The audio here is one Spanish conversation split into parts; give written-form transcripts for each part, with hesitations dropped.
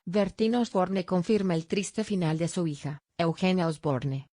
Bertín Osborne confirma el triste final de su hija, Eugenia Osborne.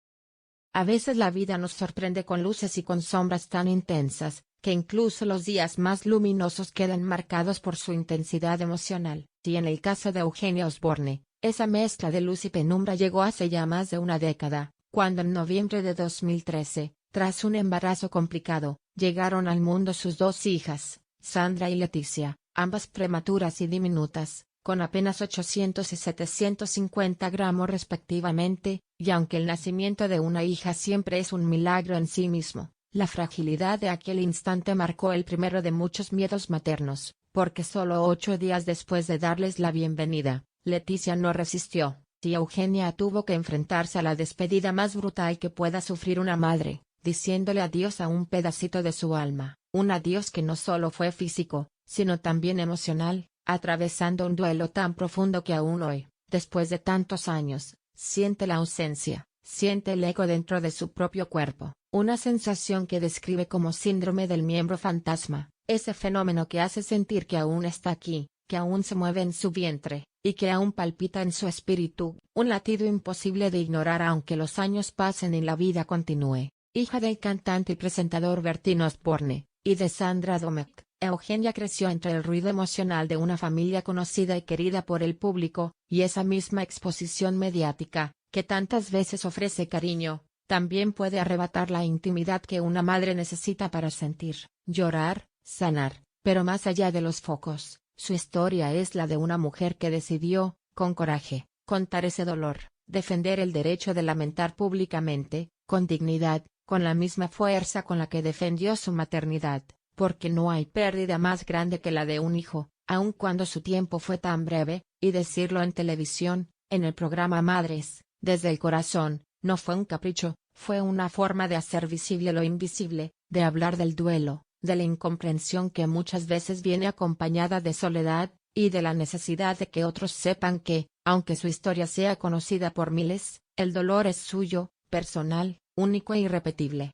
A veces la vida nos sorprende con luces y con sombras tan intensas, que incluso los días más luminosos quedan marcados por su intensidad emocional. Y en el caso de Eugenia Osborne, esa mezcla de luz y penumbra llegó hace ya más de una década, cuando en noviembre de 2013, tras un embarazo complicado, llegaron al mundo sus dos hijas, Sandra y Leticia, ambas prematuras y diminutas, con apenas 800 y 750 gramos respectivamente, y aunque el nacimiento de una hija siempre es un milagro en sí mismo, la fragilidad de aquel instante marcó el primero de muchos miedos maternos, porque solo 8 días después de darles la bienvenida, Leticia no resistió, y Eugenia tuvo que enfrentarse a la despedida más brutal que pueda sufrir una madre, diciéndole adiós a un pedacito de su alma, un adiós que no solo fue físico, sino también emocional, atravesando un duelo tan profundo que aún hoy, después de tantos años, siente la ausencia, siente el eco dentro de su propio cuerpo, una sensación que describe como síndrome del miembro fantasma, ese fenómeno que hace sentir que aún está aquí, que aún se mueve en su vientre, y que aún palpita en su espíritu, un latido imposible de ignorar aunque los años pasen y la vida continúe. Hija del cantante y presentador Bertín Osborne, y de Sandra Domek, Eugenia creció entre el ruido emocional de una familia conocida y querida por el público, y esa misma exposición mediática, que tantas veces ofrece cariño, también puede arrebatar la intimidad que una madre necesita para sentir, llorar, sanar, pero más allá de los focos, su historia es la de una mujer que decidió, con coraje, contar ese dolor, defender el derecho de lamentar públicamente, con dignidad, con la misma fuerza con la que defendió su maternidad, porque no hay pérdida más grande que la de un hijo, aun cuando su tiempo fue tan breve, y decirlo en televisión, en el programa Madres, desde el corazón, no fue un capricho, fue una forma de hacer visible lo invisible, de hablar del duelo, de la incomprensión que muchas veces viene acompañada de soledad, y de la necesidad de que otros sepan que, aunque su historia sea conocida por miles, el dolor es suyo, personal, único e irrepetible.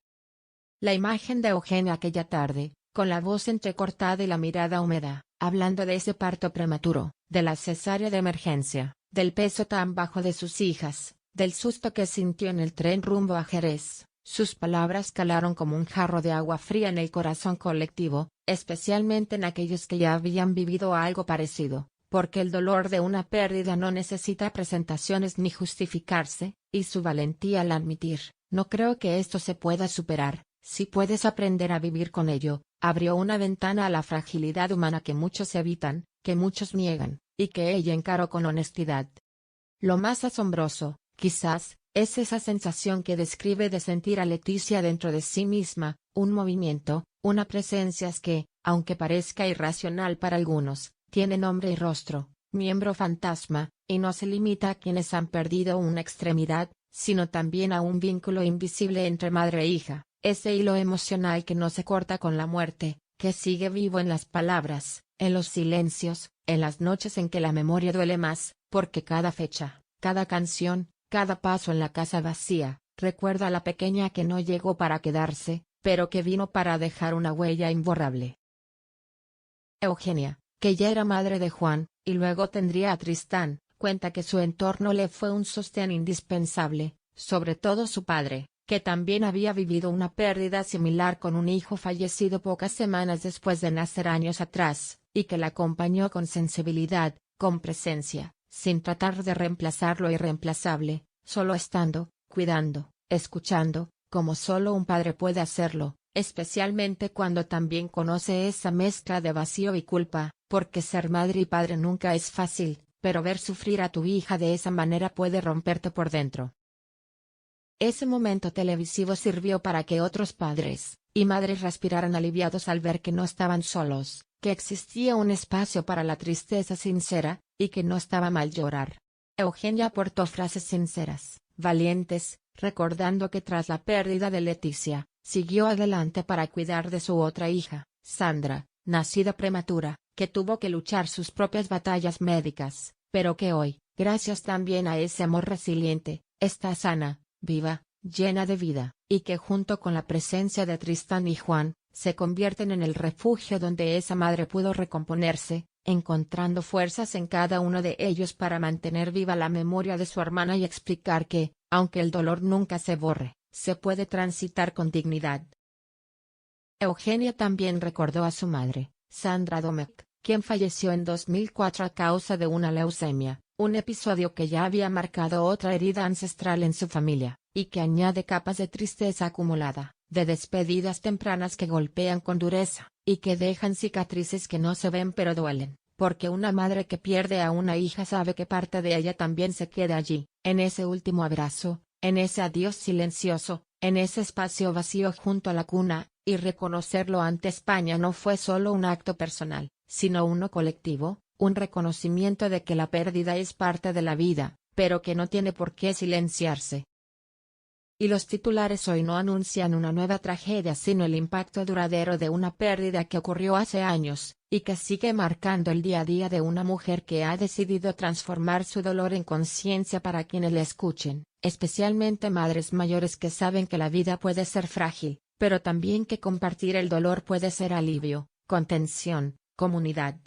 La imagen de Eugenia aquella tarde, con la voz entrecortada y la mirada húmeda, hablando de ese parto prematuro, de la cesárea de emergencia, del peso tan bajo de sus hijas, del susto que sintió en el tren rumbo a Jerez, sus palabras calaron como un jarro de agua fría en el corazón colectivo, especialmente en aquellos que ya habían vivido algo parecido, porque el dolor de una pérdida no necesita presentaciones ni justificarse, y su valentía al admitir, no creo que esto se pueda superar, si puedes aprender a vivir con ello, abrió una ventana a la fragilidad humana que muchos evitan, que muchos niegan, y que ella encaró con honestidad. Lo más asombroso, quizás, es esa sensación que describe de sentir a Leticia dentro de sí misma, un movimiento, una presencia que, aunque parezca irracional para algunos, tiene nombre y rostro, miembro fantasma, y no se limita a quienes han perdido una extremidad, sino también a un vínculo invisible entre madre e hija, ese hilo emocional que no se corta con la muerte, que sigue vivo en las palabras, en los silencios, en las noches en que la memoria duele más, porque cada fecha, cada canción, cada paso en la casa vacía, recuerda a la pequeña que no llegó para quedarse, pero que vino para dejar una huella imborrable. Eugenia, que ya era madre de Juan, y luego tendría a Tristán, cuenta que su entorno le fue un sostén indispensable, sobre todo su padre, que también había vivido una pérdida similar con un hijo fallecido pocas semanas después de nacer años atrás, y que la acompañó con sensibilidad, con presencia, sin tratar de reemplazar lo irreemplazable, solo estando, cuidando, escuchando, como solo un padre puede hacerlo, especialmente cuando también conoce esa mezcla de vacío y culpa, porque ser madre y padre nunca es fácil, pero ver sufrir a tu hija de esa manera puede romperte por dentro. Ese momento televisivo sirvió para que otros padres y madres respiraran aliviados al ver que no estaban solos, que existía un espacio para la tristeza sincera, y que no estaba mal llorar. Eugenia aportó frases sinceras, valientes, recordando que tras la pérdida de Leticia, siguió adelante para cuidar de su otra hija, Sandra, nacida prematura, que tuvo que luchar sus propias batallas médicas, pero que hoy, gracias también a ese amor resiliente, está sana, viva, llena de vida, y que junto con la presencia de Tristán y Juan, se convierten en el refugio donde esa madre pudo recomponerse, encontrando fuerzas en cada uno de ellos para mantener viva la memoria de su hermana y explicar que, aunque el dolor nunca se borre, se puede transitar con dignidad. Eugenia también recordó a su madre, Sandra Domecq, quien falleció en 2004 a causa de una leucemia, un episodio que ya había marcado otra herida ancestral en su familia, y que añade capas de tristeza acumulada, de despedidas tempranas que golpean con dureza, y que dejan cicatrices que no se ven pero duelen, porque una madre que pierde a una hija sabe que parte de ella también se queda allí, en ese último abrazo, en ese adiós silencioso, en ese espacio vacío junto a la cuna, y reconocerlo ante España no fue solo un acto personal, sino uno colectivo, un reconocimiento de que la pérdida es parte de la vida, pero que no tiene por qué silenciarse. Y los titulares hoy no anuncian una nueva tragedia sino el impacto duradero de una pérdida que ocurrió hace años, y que sigue marcando el día a día de una mujer que ha decidido transformar su dolor en conciencia para quienes le escuchen, especialmente madres mayores que saben que la vida puede ser frágil, pero también que compartir el dolor puede ser alivio, contención, comunidad.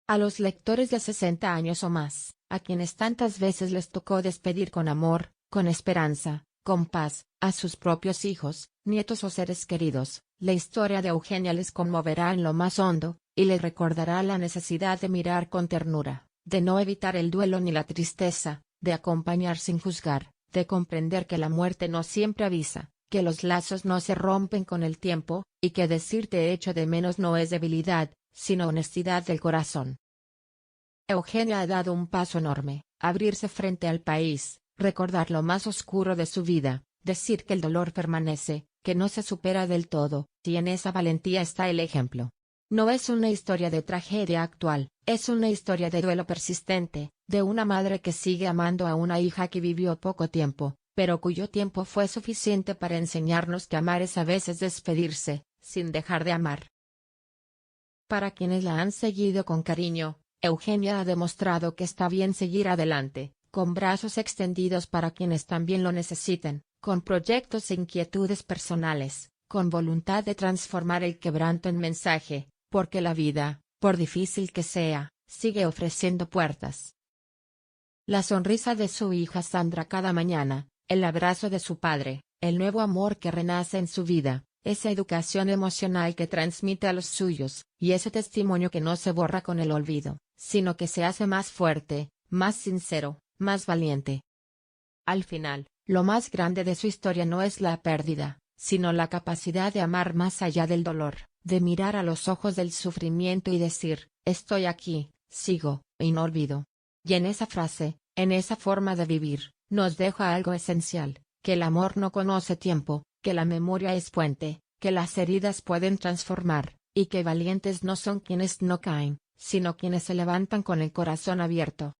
A los lectores de 60 años o más, a quienes tantas veces les tocó despedir con amor, con esperanza, con paz, a sus propios hijos, nietos o seres queridos, la historia de Eugenia les conmoverá en lo más hondo, y les recordará la necesidad de mirar con ternura, de no evitar el duelo ni la tristeza, de acompañar sin juzgar, de comprender que la muerte no siempre avisa, que los lazos no se rompen con el tiempo, y que decir te echo de menos no es debilidad, sino honestidad del corazón. Eugenia ha dado un paso enorme, abrirse frente al país, recordar lo más oscuro de su vida, decir que el dolor permanece, que no se supera del todo, y en esa valentía está el ejemplo. No es una historia de tragedia actual, es una historia de duelo persistente, de una madre que sigue amando a una hija que vivió poco tiempo, pero cuyo tiempo fue suficiente para enseñarnos que amar es a veces despedirse, sin dejar de amar. Para quienes la han seguido con cariño, Eugenia ha demostrado que está bien seguir adelante, con brazos extendidos para quienes también lo necesiten, con proyectos e inquietudes personales, con voluntad de transformar el quebranto en mensaje, porque la vida, por difícil que sea, sigue ofreciendo puertas. La sonrisa de su hija Sandra cada mañana, el abrazo de su padre, el nuevo amor que renace en su vida, esa educación emocional que transmite a los suyos, y ese testimonio que no se borra con el olvido, sino que se hace más fuerte, más sincero, más valiente. Al final, lo más grande de su historia no es la pérdida, sino la capacidad de amar más allá del dolor, de mirar a los ojos del sufrimiento y decir, estoy aquí, sigo, y no olvido. Y en esa frase, en esa forma de vivir, nos deja algo esencial, que el amor no conoce tiempo, que la memoria es puente, que las heridas pueden transformar, y que valientes no son quienes no caen, sino quienes se levantan con el corazón abierto.